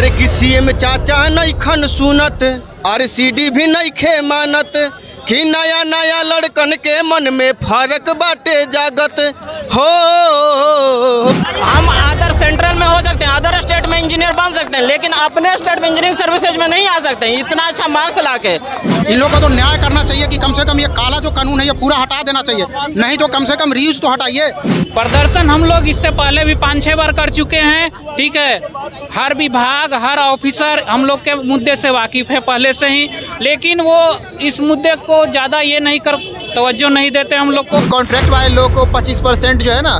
अरे किसी में चाचा नहीं खन सुनत, अरे सीडी भी नहीं खे मानत कि नया नया लड़कन के मन में फर्क बाटे जागत हो। हम अदर सेंट्रल में हो सकते हैं, अदर स्टेट में इंजीनियर बन सकते हैं, लेकिन अपने स्टेट में इंजीनियरिंग सर्विसेज में नहीं आ सकते हैं। इतना अच्छा मार्क्स ला के इन लोगों को तो न्याय करना चाहिए कि कम से कम ये काला जो कानून है ये पूरा हटा देना चाहिए, नहीं तो कम से कम रीयूज तो हटाइए। प्रदर्शन हम लोग इससे पहले भी 5-6 बार कर चुके हैं, ठीक है। हर विभाग, हर ऑफिसर हम लोग के मुद्दे से वाकिफ़ है पहले से ही, लेकिन वो इस मुद्दे को ज़्यादा ये नहीं कर तवज्जो नहीं देते हम लोग को। कॉन्ट्रैक्ट वाले लोग को 25% जो है ना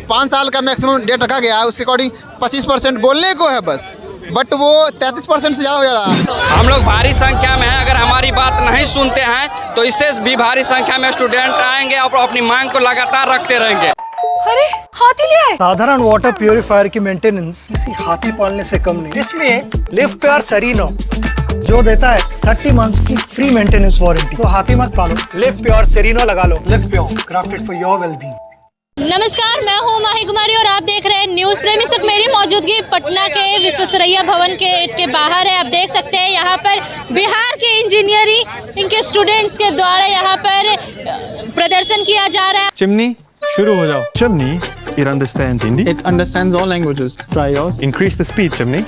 5 साल का मैक्सिमम डेट रखा गया है, उसके अकॉर्डिंग 25% बोलने को है बस, बट वो 33% से ज़्यादा हो जा रहा है। हम लोग भारी संख्या में हैं, अगर हमारी बात नहीं सुनते हैं तो इससे भी भारी संख्या में स्टूडेंट आएंगे और अपनी मांग को लगातार रखते रहेंगे। अरे हाथी लिया है। साधारण वाटर प्यूरिफायर की मेंटेनेंस किसी हाथी पालने से कम नहीं, इसलिए लिव प्योर सेरिनो जो देता है 30 मंथ्स की फ्री मेंटेनेंस वारंटी। तो हाथी मत पालो, लिव प्योर सेरिनो लगा लो। Livpure, crafted for your wellbeing. नमस्कार, मैं हूं माही कुमारी और आप देख रहे हैं न्यूज़ प्रेमी। इस वक्त मेरी मौजूदगी पटना के विश्वेश्वरैया भवन के बाहर है। आप देख सकते हैं यहाँ पर बिहार के इंजीनियरिंग इनके स्टूडेंट्स के द्वारा यहाँ पर प्रदर्शन किया जा रहा है। चिमनी शुरू हो जाओ। Chimney, it understands Hindi. It understands all languages. Try yours. Increase the speed, Chimney.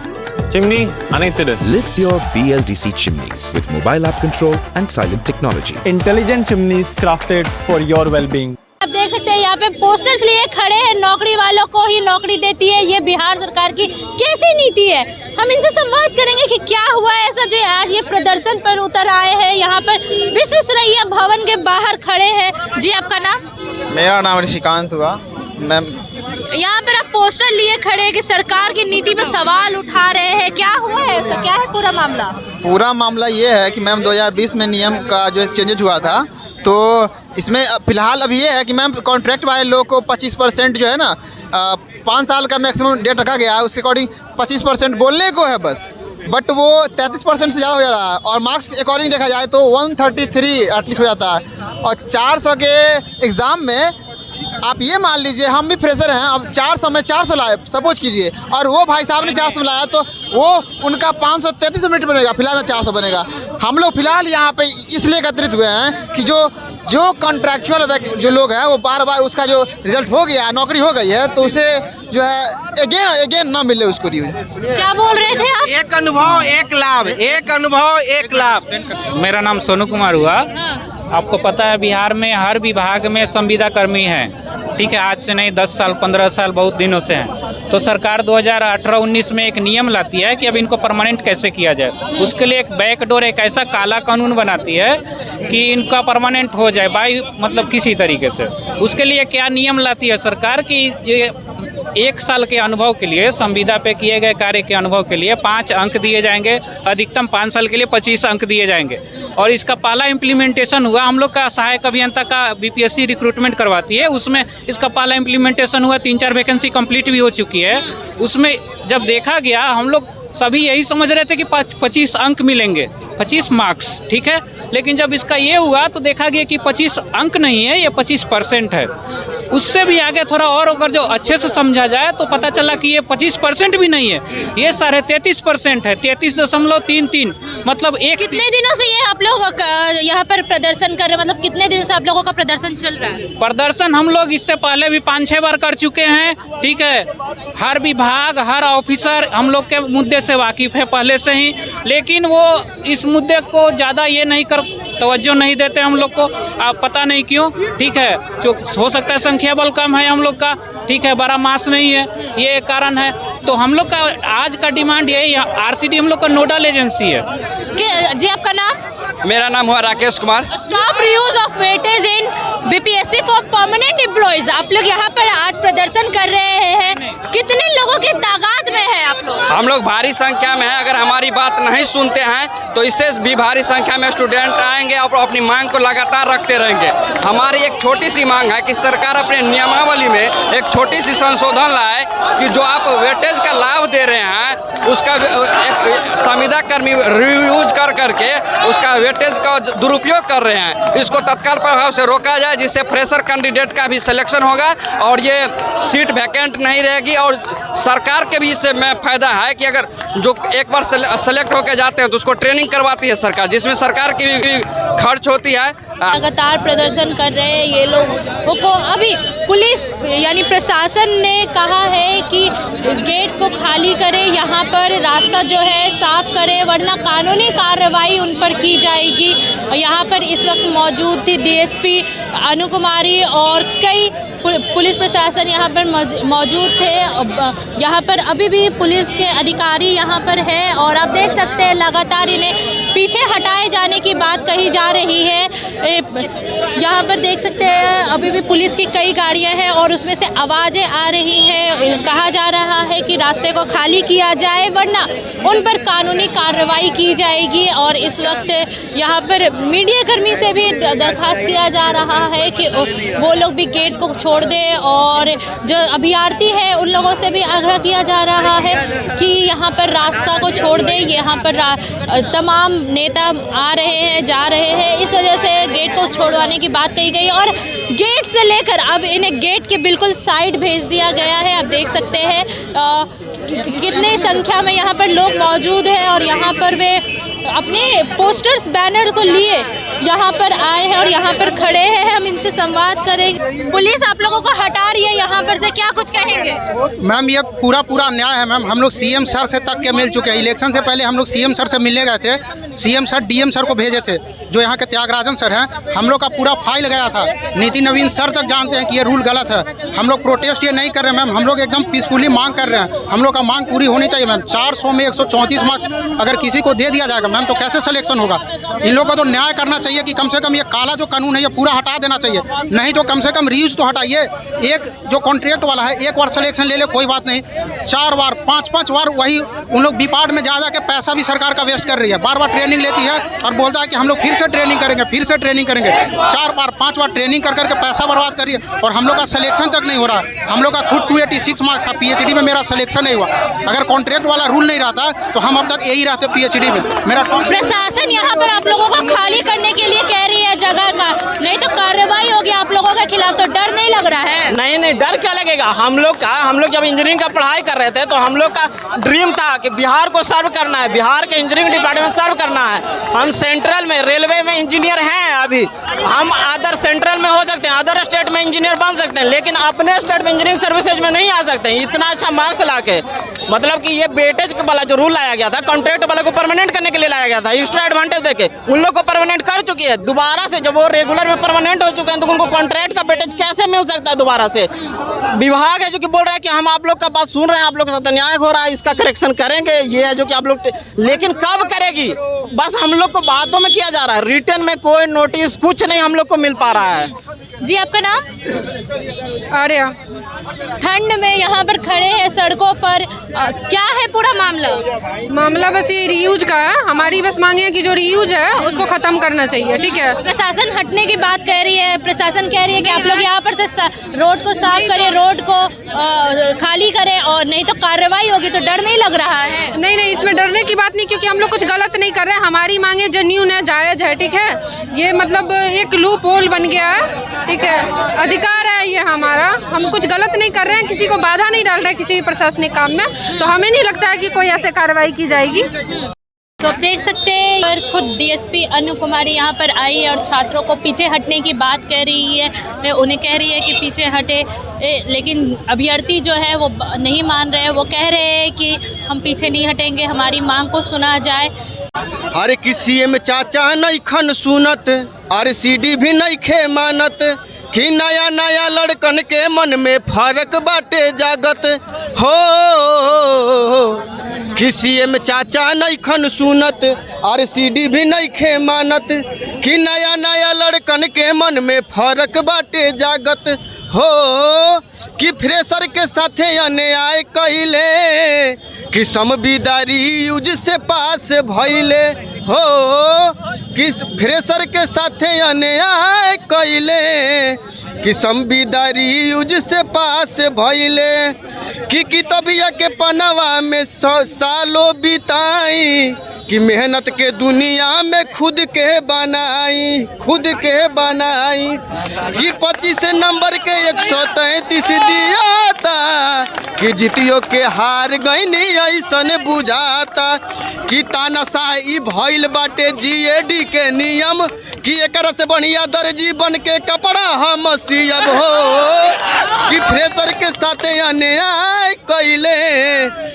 Chimney अनेक्टेड। Lift your BLDC chimneys with mobile app control and silent technology. Intelligent chimneys crafted for your well-being. आप देख सकते हैं यहाँ पे posters लिए खड़े हैं, नौकरी वालों को ही नौकरी देती है। ये बिहार सरकार की कैसी नीति है? हम इनसे संवाद करेंगे कि क्या हुआ ऐसा जो आज ये प्रदर्शन पर उतर आए हैं। यहाँ पर विश्वेश्वरैया भवन के बाहर खड़े हैं। जी आपका नाम? मेरा नाम ऋषिकांत हुआ। मैम यहाँ पर आप पोस्टर लिए खड़े हैं कि सरकार की नीति पे सवाल उठा रहे हैं, क्या हुआ है ऐसा, क्या है पूरा मामला? पूरा मामला ये है कि मैम 2020 में नियम का जो चेंजेज हुआ था, तो इसमें फिलहाल अभी ये है कि मैम कॉन्ट्रैक्ट वाले लोग को 25% जो है ना 5 साल का मैक्सिमम डेट रखा गया है, उसके अकॉर्डिंग 25% बोलने को है बस, बट वो 33% से ज़्यादा हो जा रहा है। और मार्क्स के अकॉर्डिंग देखा जाए तो 133 एटलीस्ट हो जाता है। और 400 के एग्ज़ाम में आप ये मान लीजिए हम भी फ्रेशर हैं, अब 400 में 400 लाए सपोज कीजिए, और वो भाई साहब ने 400 लाया तो वो उनका 533 मिनट बनेगा, फिलहाल में 400 बनेगा। हम लोग फिलहाल यहाँ पे इसलिए एकत्रित हुए हैं कि जो कॉन्ट्रैक्चुअल जो लोग हैं वो बार बार उसका जो रिजल्ट हो गया, नौकरी हो गई है, तो उसे जो है अगेन ना मिले उसको न्यूज। क्या बोल रहे थे आप? एक अनुभव एक लाभ, एक अनुभव एक लाभ। मेरा नाम सोनू कुमार हुआ। आपको पता है बिहार में हर विभाग में संविदा कर्मी हैं, ठीक है। आज से नहीं 10 साल 15 साल बहुत दिनों से हैं। तो सरकार 2018-19 में एक नियम लाती है कि अब इनको परमानेंट कैसे किया जाए। उसके लिए एक बैकडोर, एक ऐसा काला कानून बनाती है कि इनका परमानेंट हो जाए बाई मतलब किसी तरीके से। उसके लिए क्या नियम लाती है सरकार कि ये 1 साल के अनुभव के लिए, संविदा पे किए गए कार्य के अनुभव के लिए 5 अंक दिए जाएंगे, अधिकतम 5 साल के लिए 25 अंक दिए जाएंगे। और इसका पहला इम्प्लीमेंटेशन हुआ, हम लोग का सहायक अभियंता का BPSC रिक्रूटमेंट करवाती है, उसमें इसका पहला इम्प्लीमेंटेशन हुआ। 3-4 वैकेंसी कंप्लीट भी हो चुकी है। उसमें जब देखा गया, हम लोग सभी यही समझ रहे थे कि 25 अंक मिलेंगे, 25 मार्क्स, ठीक है। लेकिन जब इसका ये हुआ तो देखा गया कि 25 अंक नहीं है, ये 25% है। उससे भी आगे थोड़ा और अगर जो अच्छे से समझा जाए तो पता चला कि ये 25% भी नहीं है, ये 33.5% है, 33.33। मतलब कितने दिनों से ये आप लोग यहाँ पर प्रदर्शन कर रहे हैं? मतलब कितने दिनों से आप लोगों का प्रदर्शन चल रहा है? प्रदर्शन हम लोग इससे पहले भी 5-6 बार कर चुके हैं, ठीक है। हर विभाग, हर ऑफिसर हम लोग के मुद्दे से वाकिफ़ है पहले से ही, लेकिन वो इस मुद्दे को ज़्यादा ये नहीं कर तवज्जो नहीं देते हम लोग को। आप पता नहीं क्यों, ठीक है। जो हो सकता है संख्या बल कम है हम लोग का, ठीक है, बड़ा मास नहीं है, ये कारण है। तो हम लोग का आज का डिमांड यही है। RCD हम लोग का नोडल एजेंसी है। जी आपका नाम? मेरा नाम हुआ Rakesh Kumar. Stop reuse of weightage in BPSC for permanent employees. आप लोग यहाँ पर आज प्रदर्शन कर रहे हैं, कितने लोगों की तादाद में है आप लोग? हम लोग भारी संख्या में हैं, अगर हमारी बात नहीं सुनते हैं तो इससे भी भारी संख्या में स्टूडेंट आएंगे और अपनी मांग को लगातार रखते रहेंगे। हमारी एक छोटी सी मांग है कि सरकार अपने नियमावली में एक छोटी सी संशोधन लाए कि जो आप वेटेज का लाभ दे रहे हैं उसका एक संविदा कर्मी रिव्यूज कर करके उसका वेटेज का दुरुपयोग कर रहे हैं। इसको तत्काल प्रभाव से रोका जाए, जिससे फ्रेशर कैंडिडेट का भी सिलेक्शन होगा और ये सीट वैकेंट नहीं रहेगी। और सरकार के भी इससे में फ़ायदा है कि अगर जो एक बार सेलेक्ट होकर जाते हैं तो उसको ट्रेनिंग करवाती है सरकार, जिसमें सरकार की भी खर्च होती है। लगातार प्रदर्शन कर रहे हैं ये लोग को। अभी पुलिस यानी प्रशासन ने कहा है कि गेट को खाली करें, यहाँ पर रास्ता जो है साफ करें, वरना कानूनी कार्रवाई उन पर की जाएगी। यहाँ पर इस वक्त मौजूद थी डीएसपी अनु कुमारी और कई पुलिस प्रशासन यहाँ पर मौजूद थे। यहाँ पर अभी भी पुलिस के अधिकारी यहाँ पर है और आप देख सकते हैं लगातार इन्हें पीछे हटाए जाने की बात कही जा रही है। यहाँ पर देख सकते हैं अभी भी पुलिस की कई गाड़ियाँ हैं और उसमें से आवाज़ें आ रही हैं। कहा जा रहा है कि रास्ते को खाली किया जाए, वरना उन पर कानूनी कार्रवाई की जाएगी। और इस वक्त यहाँ पर मीडिया कर्मी से भी दरख्वास्त किया जा रहा है कि वो लोग भी गेट को छोड़ दे और जो अभ्यर्थी है उन लोगों से भी आग्रह किया जा रहा है कि यहाँ पर रास्ता को छोड़ दे। यहाँ पर तमाम नेता आ रहे हैं, जा रहे हैं, इस वजह से गेट को छोड़वाने की बात कही गई और गेट से लेकर अब इन्हें गेट के बिल्कुल साइड भेज दिया गया है। आप देख सकते हैं कितने संख्या में यहाँ पर लोग मौजूद हैं और यहाँ पर वे अपने पोस्टर्स बैनर को लिए यहाँ पर आए हैं और यहाँ पर खड़े हैं। हम इनसे संवाद करेंगे। पुलिस आप लोगों को हटा रही है यहाँ पर से, क्या कुछ कहेंगे? मैम ये पूरा अन्याय है मैम। हम लोग सीएम सर से तक के मिल चुके हैं। इलेक्शन से पहले हम लोग सीएम सर से मिलने गए थे। सीएम सर डीएम सर को भेजे थे, जो यहाँ के त्यागराजन सर हैं। हम लोग का पूरा फाइल गया था। नीति नवीन सर तक जानते हैं कि ये रूल गलत है। हम लोग प्रोटेस्ट ये नहीं कर रहे मैम, हम लोग एकदम पीसफुली मांग कर रहे हैं। हम लोग का मांग पूरी होनी चाहिए मैम। 400 में 134 मार्क्स अगर किसी को दे दिया जाएगा मैम तो कैसे सिलेक्शन होगा? इन लोगों को तो न्याय करना चाहिए कि कम से कम ये काला जो कानून है ये पूरा हटा देना चाहिए। नहीं तो कम से कम रीयूज तो हटाइए। एक जो कॉन्ट्रैक्ट वाला है एक बार सिलेक्शन ले ले कोई बात नहीं, 4 बार 5-5 बार वही उन लोग बीपार्ट में जा के पैसा भी सरकार का वेस्ट कर रही है। बार बार ट्रेनिंग लेती है और बोलता है कि हम लोग फिर से ट्रेनिंग करेंगे, फिर से ट्रेनिंग करेंगे। 4 बार 5 बार ट्रेनिंग कर करके पैसा बर्बाद करिए और हम लोग का सिलेक्शन तक नहीं हो रहा है। हम लोग का खुद 286 मार्क्स था, पीएचडी में मेरा सिलेक्शन नहीं हुआ। अगर कॉन्ट्रैक्ट वाला रूल नहीं रहता तो हम अब तक यही रहते पीएचडी में। मेरा प्रशासन यहाँ पर आप लोगों को खाली करने के लिए कह रही है जगह का, नहीं तो कार्रवाई होगी आप लोगों के खिलाफ। तो डर नहीं लग रहा है? नहीं, डर क्या लगेगा। हम लोग जब इंजीनियरिंग का पढ़ाई कर रहे थे तो हम लोग का ड्रीम था कि बिहार को सर्व करना है, बिहार के इंजीनियरिंग डिपार्टमेंट सर्व करना है। हम सेंट्रल में रेलवे में इंजीनियर हैं। अभी हम अदर सेंट्रल में हो सकते हैं, अदर स्टेट में इंजीनियर बन सकते हैं, लेकिन अपने स्टेट में इंजीनियरिंग सर्विसेज में नहीं आ सकते हैं। इतना अच्छा मार्क्स ला के, मतलब कि ये वेटेज वाला जो रूल लाया गया था, कॉन्ट्रैक्ट वाले को परमानेंट करने के लिए लाया गया था। एक्स्ट्रा एडवांटेज देके उन लोग को परमानेंट कर चुकी है। दोबारा से जब वो रेगुलर में परमानेंट हो चुके हैं तो उनको कॉन्ट्रैक्ट का वेटेज कैसे मिल सकता है दोबारा से? विभाग है जो कि बोल रहा है कि हम आप लोग का बात सुन रहे हैं, आप लोग के साथ अन्याय हो रहा है, इसका करेक्शन करेंगे। ये है जो कि आप लोग, लेकिन कब करेगी? बस हम लोग को बातों में किया जा रहा है, रिटर्न में कोई नोटिस कुछ नहीं हम लोग को मिल पा रहा है। जी आपका नाम? आर्या। ठंड में यहाँ पर खड़े हैं सड़कों पर, क्या है पूरा मामला? बस ये रीयूज का है। हमारी बस मांगे है कि जो रीयूज है उसको खत्म करना चाहिए। ठीक है, प्रशासन हटने की बात कह रही है। प्रशासन कह रही है कि आप लोग यहाँ पर से रोड को साफ करें, रोड को खाली करें और नहीं तो कार्रवाई होगी। तो डर नहीं लग रहा है? नहीं, इसमें डरने की बात नहीं, क्योंकि हम लोग कुछ गलत नहीं कर रहे हैं। हमारी मांगे जेन्युइन है, जायज़ है। ठीक है, ये मतलब एक लूप होल बन गया है। ठीक है, अधिकार है ये हमारा। हम कुछ गलत नहीं कर रहे हैं, किसी को बाधा नहीं डाल रहे किसी भी प्रशासनिक काम में। तो हमें नहीं लगता है कि कोई ऐसे कार्रवाई की जाएगी। तो आप देख सकते हैं खुद डीएसपी अनु कुमारी यहाँ पर आई है और छात्रों को पीछे हटने की बात कह रही है। उन्हें कह रही है कि पीछे हटे, लेकिन अभ्यर्थी जो है वो नहीं मान रहे हैं। वो कह रहे हैं कि हम पीछे नहीं हटेंगे, हमारी मांग को सुना जाए। अरे किसी में चाचा नहीं खन सुनत, अरे सीडी भी नहीं खे मानत कि नया नया लड़कन के मन में फर्क बाटे जागत हो। किसी में चाचा नहीं खन सुनत, अरे सीडी भी नहीं खे मानत कि नया नया लड़कन के मन में फर्क बाटे जागत हो। कि फ्रेशर के साथे अन्याय कइले कि संविदारी यूज से पास भइले हो कि फ्रेशर के साथे अन्याय कैले कि संविदारी यूज से पास भइले कि कितबिया के पनवा में 100 सालों बिताई कि मेहनत के दुनिया में खुद के बनाई कि 25 नंबर के 133 दिया था कि जीतियो के हार गईनी ऐसन बुझाता कि तानाशाही भइल बाटे जीएडी के नियम कि एकरा से बढ़िया दर्जी बन के कपड़ा हम सियब हो कि फ्रेशर के साथे अन्याय कैले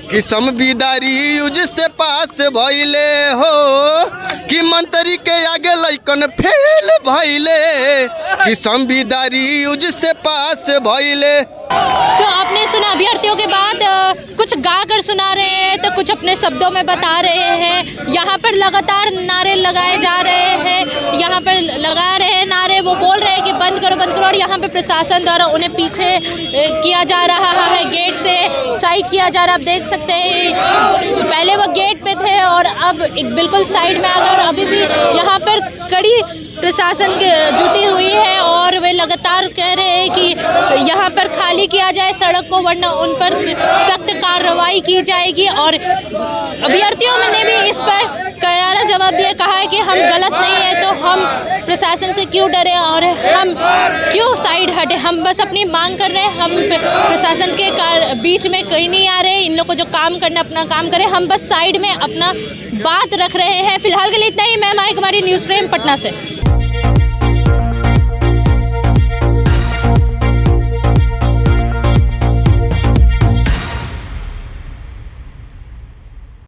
कि संविदारी यूज से पास भइले हो कि मंत्री के आगे लइकन फेल भइले कि संविदारी यूज से पास भइले। तो आपने सुना अभ्यर्थियों के बाद कुछ गा कर सुना रहे हैं तो कुछ अपने शब्दों में बता रहे हैं। यहाँ पर लगातार नारे लगाए जा रहे हैं, यहाँ पर लगा रहे हैं नारे, वो बोल रहे हैं कि बंद करो और यहाँ पे प्रशासन द्वारा उन्हें पीछे किया जा रहा है, गेट से साइड किया जा रहा है। आप देख सकते हैं पहले वो गेट पे थे और अब एक बिल्कुल साइड में आ गए और अभी भी यहाँ पर कड़ी प्रशासन जुटी हुई है और वे लगातार कह रहे हैं कि यहाँ पर खाली किया जाए सड़क को वरना उन पर सख्त कार्रवाई की जाएगी। और अभ्यर्थियों ने भी इस पर करारा जवाब दिया, कहा है कि हम गलत नहीं है तो हम प्रशासन से क्यों डरे और हम क्यों साइड हटे, हम बस अपनी मांग कर रहे हैं, हम प्रशासन के बीच में कहीं नहीं आ रहे। इन लोग को जो काम करना अपना काम करें, हम बस साइड में अपना बात रख रहे हैं। फिलहाल के लिए इतना ही। मैं माही कुमारी, न्यूज़ फ्रेम, पटना से।